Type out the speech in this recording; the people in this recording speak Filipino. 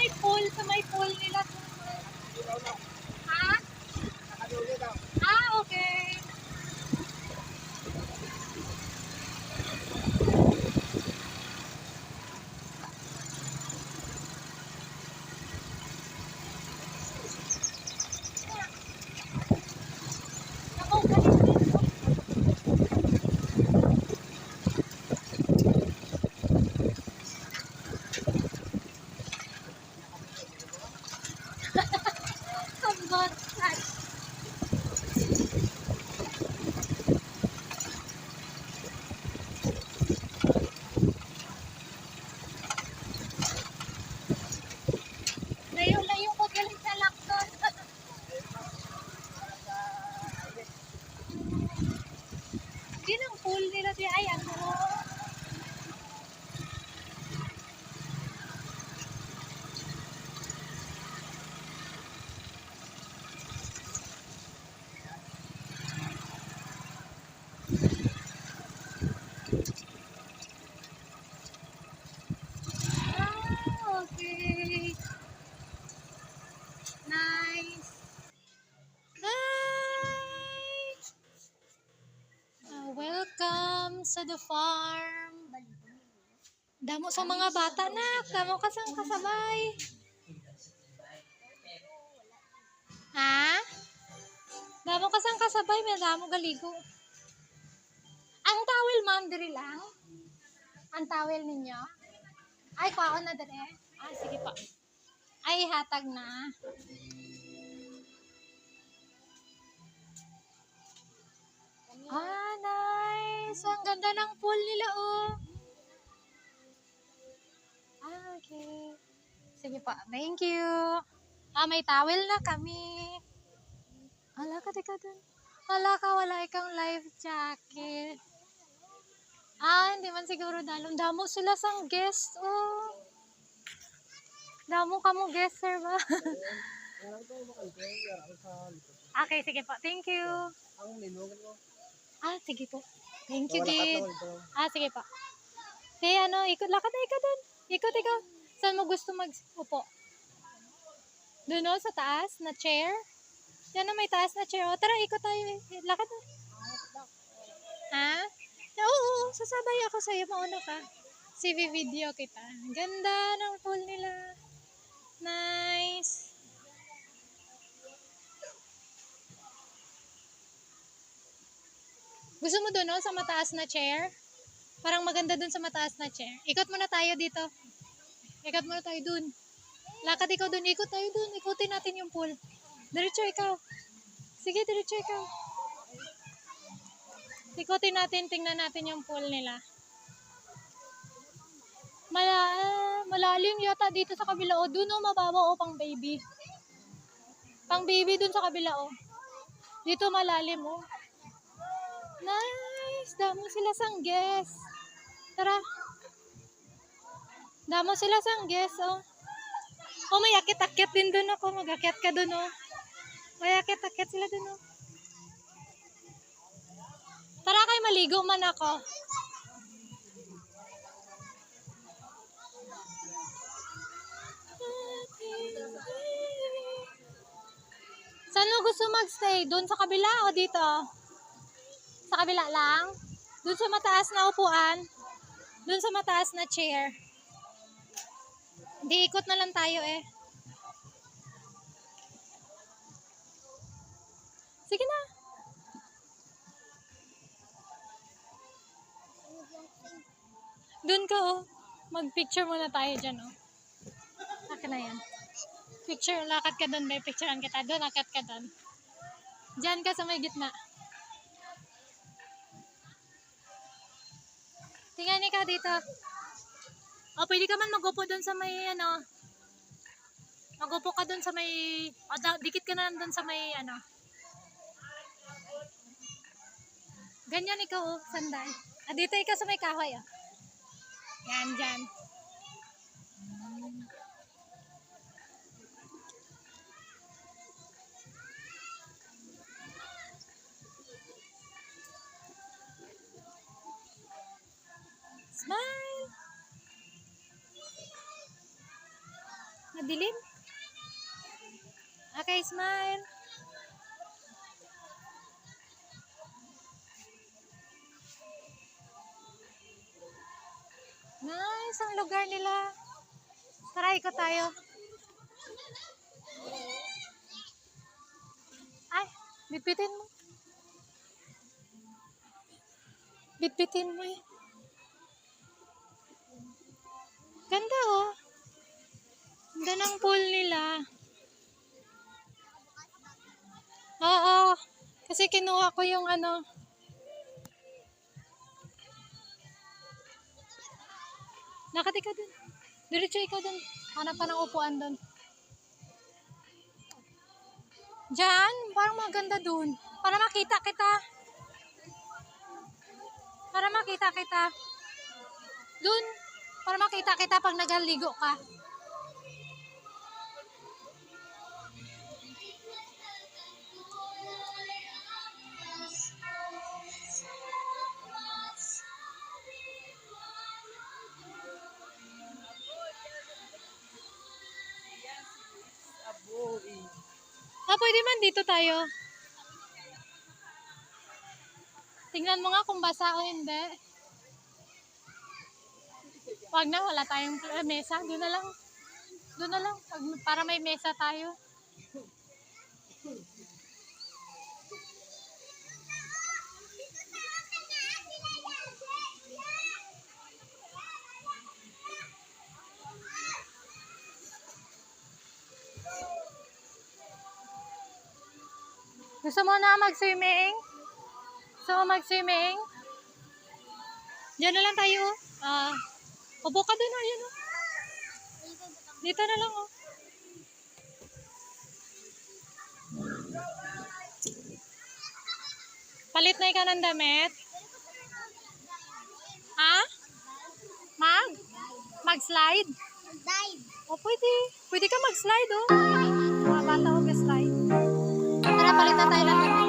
may pool nila. Ha? Ah, okay. Ako, galing din. Hambot. Layo-layo ko galing sa Lacton. Yun ang pool nila di ay ano. Ah, okay. Nice. Nice. Welcome sa the farm. Damo sa mga bata na. Damo kasang kasabay. Ha? Damo kasang kasabay. May damo galigo. Ang towel, ma'am, diri lang. Ang towel ninyo. Ay, kwaon na diri. Ah, sige pa. Ay, hatag na. Ah, nice. Ang ganda ng pool nila, oh. Ah, okay. Sige pa. Thank you. Ah, may towel na kami. Hala ka, teka dun. Hala ka, wala ikang life jacket. Ah, hindi man siguro dalom. Damo sila sang guest, oh. Damo ka mo guest, sir ba? Okay, sige po. Thank you. Ah, sige po. Thank you, Gid. Ah, sige po. Ano, ikot, lakad na ikot dun. Ikot, ikaw. Saan mo gusto mag-upo? Doon, no, sa taas na chair. Yan na, may taas na chair. O, tara, ikot tayo. Lakad na. Ha? Oo, sasabay ako sa'yo. Mauna ka. CV video kita. Ganda ng pool nila. Nice. Gusto mo doon, no? Sa mataas na chair? Parang maganda doon sa mataas na chair. Ikot muna tayo dito. Ikot muna tayo doon. Lakad ikaw doon. Ikot tayo doon. Ikutin natin yung pool. Diretso ikaw. Sige, diretso ikaw. Ikutin natin. Tingnan natin yung pool nila. Malalim yata dito sa kabila. O, doon o, mababaw o, pang baby. Pang baby doon sa kabila o. Dito malalim o. Nice! Damo sila sang guest. Tara. Damo sila sang guest o. Oh, may akit-akit din doon ako. Mag-akit ka doon o. May akit-akit sila doon o. Tara kay maligo man ako. Saan mo gusto magstay? Doon sa kabila o dito? Sa kabila lang? Doon sa mataas na upuan? Doon sa mataas na chair? Hindi, ikot na lang tayo eh. Sige na. Doon ka oh. Mag-picture muna tayo dyan oh. Akin na yan. Picture, lakad ka doon, may picturean kita. Doon, lakad ka doon. Diyan ka sa may gitna. Tingnan ka dito. O, pwede ka man mag-upo doon sa may, ano. Mag-upo ka doon sa may, dikit ka na doon sa may, ano. Ganyan ikaw, oh, sandal. Dito ikaw sa may kahoy, oh. Yan, dyan. Smile! Madilim. Okay, smile. Nice ang lugar nila. Tara, ikot tayo. Ay, bitbitin mo. Bitbitin mo eh. Ganda oh. Ganda ng pool nila. Oo. Kasi kinuha ko yung ano. Nakati ka dun. Diretso ikaw dun. Hanap ka ng upuan dun. Diyan, parang maganda dun. Para makita kita. Para makita kita. Dun. Para makita kita pag nagaligo ka. Pwede man dito tayo. Tingnan mo nga kung basa o hindi. Wag na, wala tayong mesa. Doon na lang. Doon na lang. Para may mesa tayo. Gusto mo na mag-swimming? Gusto mo mag-swimming? Diyan na lang tayo. Upo ka dun. Ayun, oh. Dito na lang. Oh. Palit na ikaw ng damit. Ha? Mag-slide? O, pwede. Pwede ka mag-slide, oh. Mga bata, mag-slide. Tara, palit na tayo lang.